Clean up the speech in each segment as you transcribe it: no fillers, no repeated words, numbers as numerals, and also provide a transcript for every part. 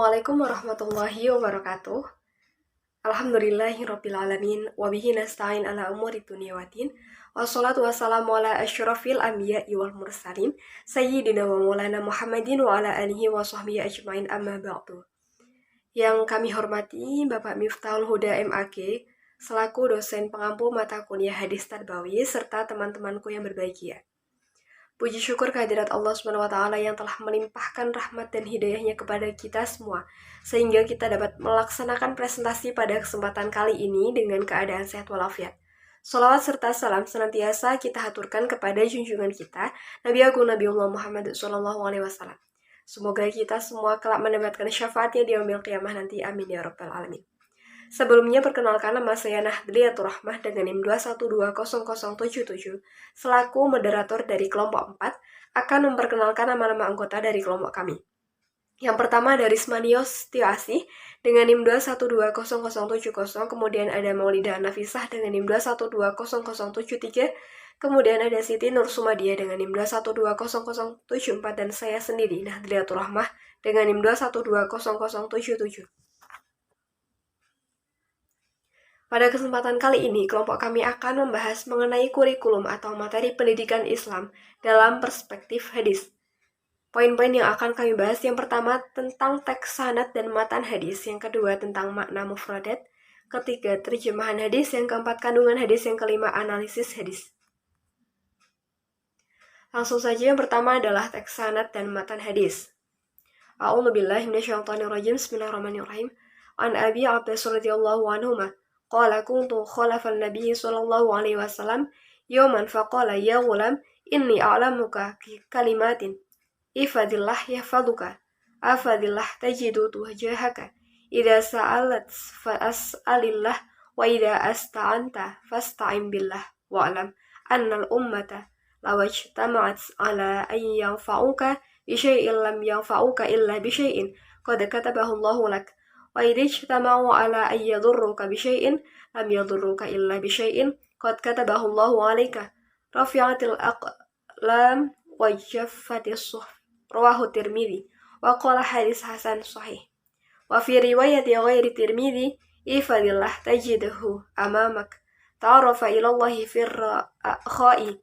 Assalamualaikum warahmatullahi wabarakatuh. Alhamdulillahirrabbilalamin. Wabihi nasta'in ala umuri dunia waddin. Wassalatu wassalamu ala asyrafil anbiya'i wal mursalin Sayyidina wa maulana Muhammadin wa ala alihi wa sahbihi ajmain amma ba'du. Yang kami hormati Bapak Miftahul Huda MAG selaku dosen pengampu mata kuliah hadis tarbawi serta teman-temanku yang berbahagia. Puji syukur kehadirat Allah SWT yang telah melimpahkan rahmat dan hidayahnya kepada kita semua, sehingga kita dapat melaksanakan presentasi pada kesempatan kali ini dengan keadaan sehat walafiat. Salawat serta salam senantiasa kita haturkan kepada junjungan kita, Nabi Agung Nabiullah Muhammad SAW. Semoga kita semua kelak mendapatkan syafaatnya di yaumil qiyamah nanti, amin ya rabbal alamin. Sebelumnya perkenalkan nama saya Nahdliyatur Rahmah dengan NIM 2120077 selaku moderator dari kelompok 4 akan memperkenalkan nama-nama anggota dari kelompok kami. Yang pertama ada Rismanios Tioasih dengan NIM 2120070, kemudian ada Maulida Nafisah dengan NIM 2120073, kemudian ada Siti Nur Sumadia dengan NIM 2120074 dan saya sendiri Nahdliyatur Rahmah dengan NIM 2120077. Pada kesempatan kali ini, kelompok kami akan membahas mengenai kurikulum atau materi pendidikan Islam dalam perspektif hadis. Poin-poin yang akan kami bahas yang pertama tentang teks sanad dan matan hadis, yang kedua tentang makna mufradat, ketiga terjemahan hadis, yang keempat kandungan hadis, yang kelima analisis hadis. Langsung saja yang pertama adalah teks sanad dan matan hadis. A'udzubillahi minasyaitonirrajim. Bismillahirrahmanirrahim. An Abi Abbas radhiyallahu anhuma qala kuntu khalafa an-nabiy sallallahu alaihi wasallam yawman faqala ya ghulam inni a'lamuka kalimatin ifadillah yahfaduka afadillah tajidu tuhjahaka idza sa'alat fas'alillah wa idza asta'anta fasta'in billah wa'lam anna al-ummata law ijtama'at ala an yanfa'uka bi syai'in lam yanfa'uka illa bi syai'in qad katabahu Allahu lak wa idza ijtama'u ala an yadurruka bi syai'in lam yadurruka illa bi syai'in qad katabahu Allahu 'alaika rafi'atil aqlam wa jaffatis suhuf. Rawahu Tirmidzi wa qala hadis hasan sahih. Wa fi riwayati ghairi Tirmidzi ifadillah tajidahu amamak ta'arafa ila Allah fi ar-kha'i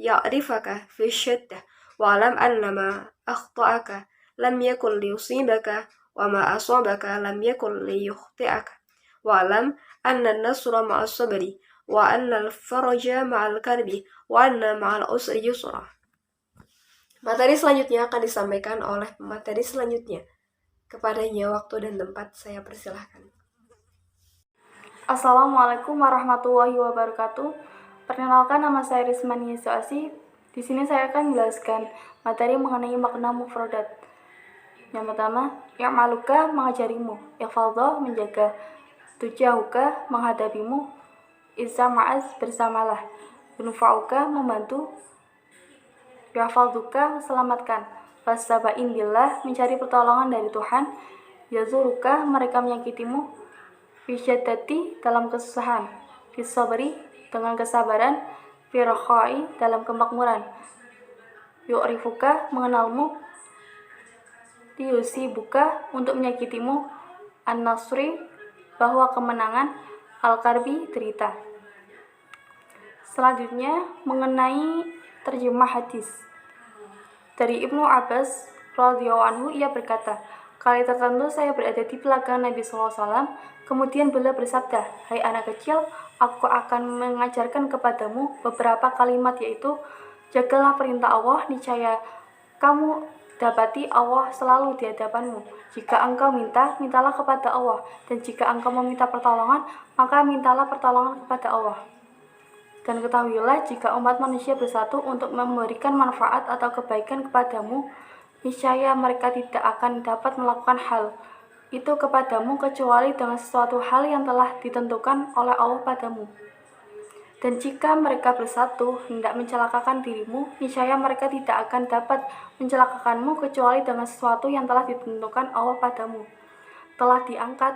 ya'rifaka fi syiddah wa alam annama akhta'aka lam yakul liyusibaka wa ma asabaka lam yakul liyukhti'aka wa alam anna an-nasra ma'as sabri wa anna al-faraja ma'al karbi wa anna ma'al usri yusra. Materi selanjutnya akan disampaikan oleh pemateri selanjutnya. Kepadanya waktu dan tempat saya persilahkan. Assalamualaikum warahmatullahi wabarakatuh. Perkenalkan, nama saya Rismanios Tioasih. Di sini saya akan menjelaskan materi mengenai makna mufradat. Yang pertama, ya'maluka mengajarimu, ihfadhah menjaga, tujahuka menghadapimu, izama'az bersamalah, yunfa'uka membantu, yahfadhuka selamatkan, fastabain billah mencari pertolongan dari Tuhan, yazuruka mereka menyakitimu, fisyaddati dalam kesusahan, fisabri dengan kesabaran, firakhai dalam kemakmuran, yu'rifuka mengenalmu, liyusibuka untuk menyakitimu, an-nasri bahwa kemenangan, al-karbi derita. Selanjutnya mengenai terjemah hadis. Dari Ibnu Abbas radhiyallahu anhu, ia berkata, kali tertentu saya berada di belakang Nabi SAW, kemudian beliau bersabda, hai anak kecil, aku akan mengajarkan kepadamu beberapa kalimat, yaitu jagalah perintah Allah, niscaya kamu dapati Allah selalu di hadapanmu. Jika engkau minta, mintalah kepada Allah, dan jika engkau meminta pertolongan, maka mintalah pertolongan kepada Allah. Dan ketahuilah, jika umat manusia bersatu untuk memberikan manfaat atau kebaikan kepadamu, niscaya mereka tidak akan dapat melakukan hal itu kepadamu kecuali dengan sesuatu hal yang telah ditentukan oleh Allah padamu. Dan jika mereka bersatu hendak mencelakakan dirimu, niscaya mereka tidak akan dapat mencelakakanmu kecuali dengan sesuatu yang telah ditentukan Allah padamu. Telah diangkat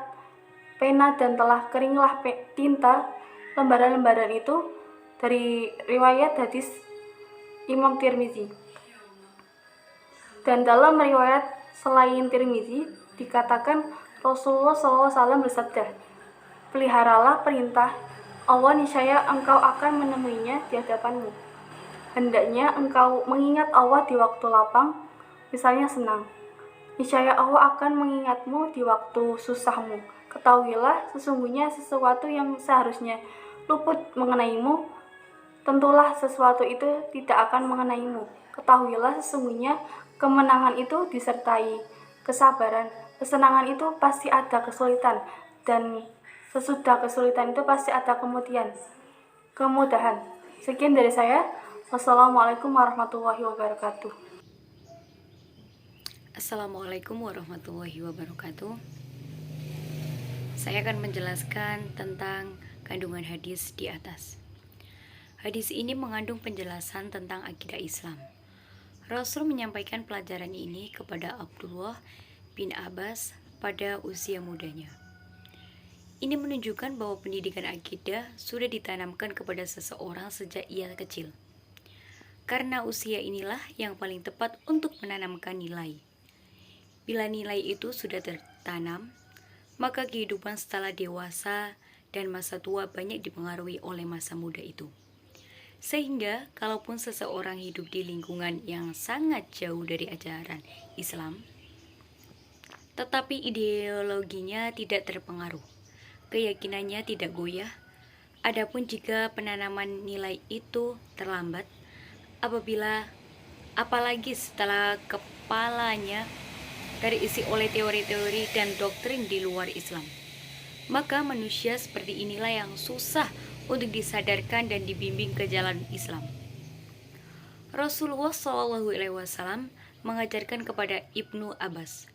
pena dan telah keringlah tinta lembaran-lembaran itu. Dari riwayat hadis Imam Tirmidzi. Dan dalam riwayat selain Tirmidzi, dikatakan Rasulullah SAW bersabda, peliharalah perintah Allah, niscaya engkau akan menemuinya di hadapanmu. Hendaknya engkau mengingat Allah di waktu lapang, misalnya senang. Niscaya Allah akan mengingatmu di waktu susahmu. Ketahuilah, sesungguhnya sesuatu yang seharusnya luput mengenaimu, tentulah sesuatu itu tidak akan mengenaimu. Ketahuilah, sesungguhnya kemenangan itu disertai kesabaran. Kesenangan itu pasti ada kesulitan, dan sesudah kesulitan itu pasti ada kemudahan. Sekian dari saya. Wassalamualaikum warahmatullahi wabarakatuh. Assalamualaikum warahmatullahi wabarakatuh. Saya akan menjelaskan tentang kandungan hadis di atas. Hadis ini mengandung penjelasan tentang akidah Islam. Rasul menyampaikan pelajaran ini kepada Abdullah bin Abbas pada usia mudanya. Ini menunjukkan bahwa pendidikan akidah sudah ditanamkan kepada seseorang sejak ia kecil. Karena usia inilah yang paling tepat untuk menanamkan nilai. Bila nilai itu sudah tertanam, maka kehidupan setelah dewasa dan masa tua banyak dipengaruhi oleh masa muda itu. Sehingga, kalaupun seseorang hidup di lingkungan yang sangat jauh dari ajaran Islam, tetapi ideologinya tidak terpengaruh, keyakinannya tidak goyah. Adapun jika penanaman nilai itu terlambat, apalagi setelah kepalanya terisi oleh teori-teori dan doktrin di luar Islam, maka manusia seperti inilah yang susah untuk disadarkan dan dibimbing ke jalan Islam. Rasulullah SAW mengajarkan kepada Ibnu Abbas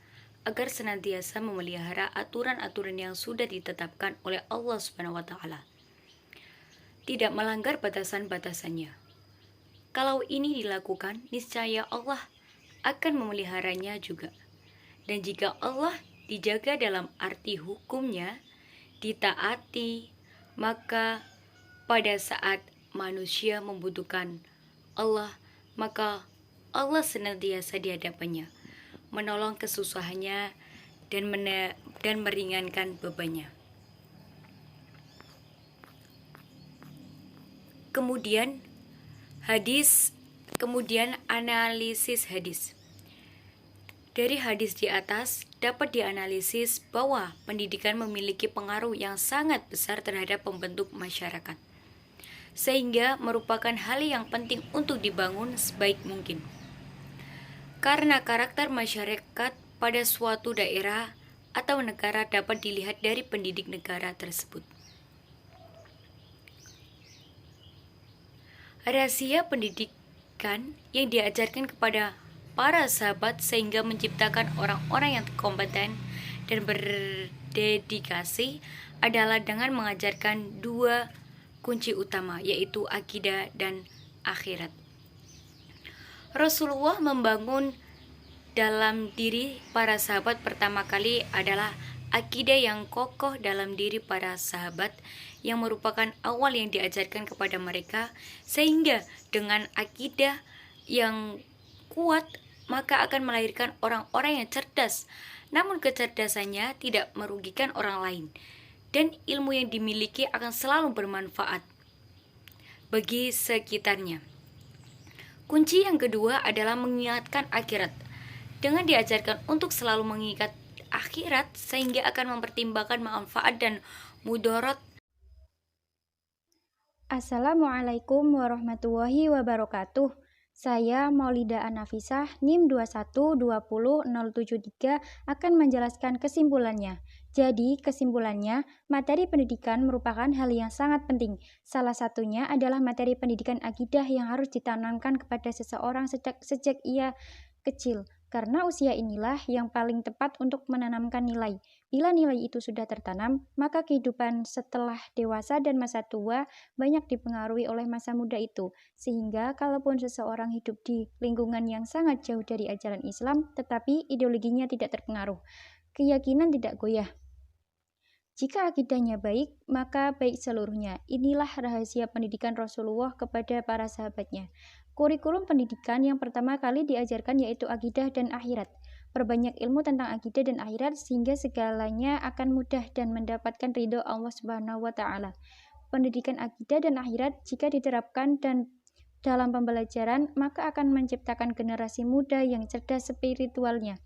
agar senantiasa memelihara aturan-aturan yang sudah ditetapkan oleh Allah SWT, tidak melanggar batasan-batasannya. Kalau ini dilakukan, niscaya Allah akan memeliharanya juga. Dan jika Allah dijaga dalam arti hukumnya, ditaati, maka pada saat manusia membutuhkan Allah, maka Allah senantiasa di hadapannya, menolong kesusahannya dan meringankan bebannya. Kemudian analisis hadis. Dari hadis di atas dapat dianalisis bahwa pendidikan memiliki pengaruh yang sangat besar terhadap pembentuk masyarakat, sehingga merupakan hal yang penting untuk dibangun sebaik mungkin. Karena karakter masyarakat pada suatu daerah atau negara dapat dilihat dari pendidik negara tersebut. Rahasia pendidikan yang diajarkan kepada para sahabat sehingga menciptakan orang-orang yang kompeten dan berdedikasi adalah dengan mengajarkan dua kunci utama, yaitu akidah dan akhirat. Rasulullah membangun dalam diri para sahabat pertama kali adalah akidah yang kokoh dalam diri para sahabat, yang merupakan awal yang diajarkan kepada mereka, sehingga dengan akidah yang kuat maka akan melahirkan orang-orang yang cerdas, namun kecerdasannya tidak merugikan orang lain, dan ilmu yang dimiliki akan selalu bermanfaat bagi sekitarnya. Kunci yang kedua adalah mengingatkan akhirat. Dengan diajarkan untuk selalu mengingat akhirat, sehingga akan mempertimbangkan manfaat dan mudarat. Assalamualaikum warahmatullahi wabarakatuh. Saya Maulida Anafisah, NIM 2120073 akan menjelaskan kesimpulannya. Jadi, kesimpulannya, materi pendidikan merupakan hal yang sangat penting. Salah satunya adalah materi pendidikan akidah yang harus ditanamkan kepada seseorang sejak ia kecil. Karena usia inilah yang paling tepat untuk menanamkan nilai. Bila nilai itu sudah tertanam, maka kehidupan setelah dewasa dan masa tua banyak dipengaruhi oleh masa muda itu. Sehingga kalaupun seseorang hidup di lingkungan yang sangat jauh dari ajaran Islam, tetapi ideologinya tidak terpengaruh, keyakinan tidak goyah. Jika akidahnya baik, maka baik seluruhnya. Inilah rahasia pendidikan Rasulullah kepada para sahabatnya. Kurikulum pendidikan yang pertama kali diajarkan yaitu akidah dan akhirat. Perbanyak ilmu tentang akidah dan akhirat sehingga segalanya akan mudah dan mendapatkan ridho Allah Subhanahu wa taala. Pendidikan akidah dan akhirat jika diterapkan dan dalam pembelajaran, maka akan menciptakan generasi muda yang cerdas spiritualnya.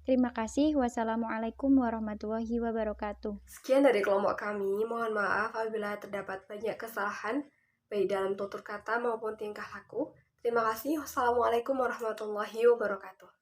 Terima kasih. Wassalamualaikum warahmatullahi wabarakatuh. Sekian dari kelompok kami. Mohon maaf apabila terdapat banyak kesalahan, baik dalam tutur kata maupun tingkah laku. Terima kasih. Wassalamualaikum warahmatullahi wabarakatuh.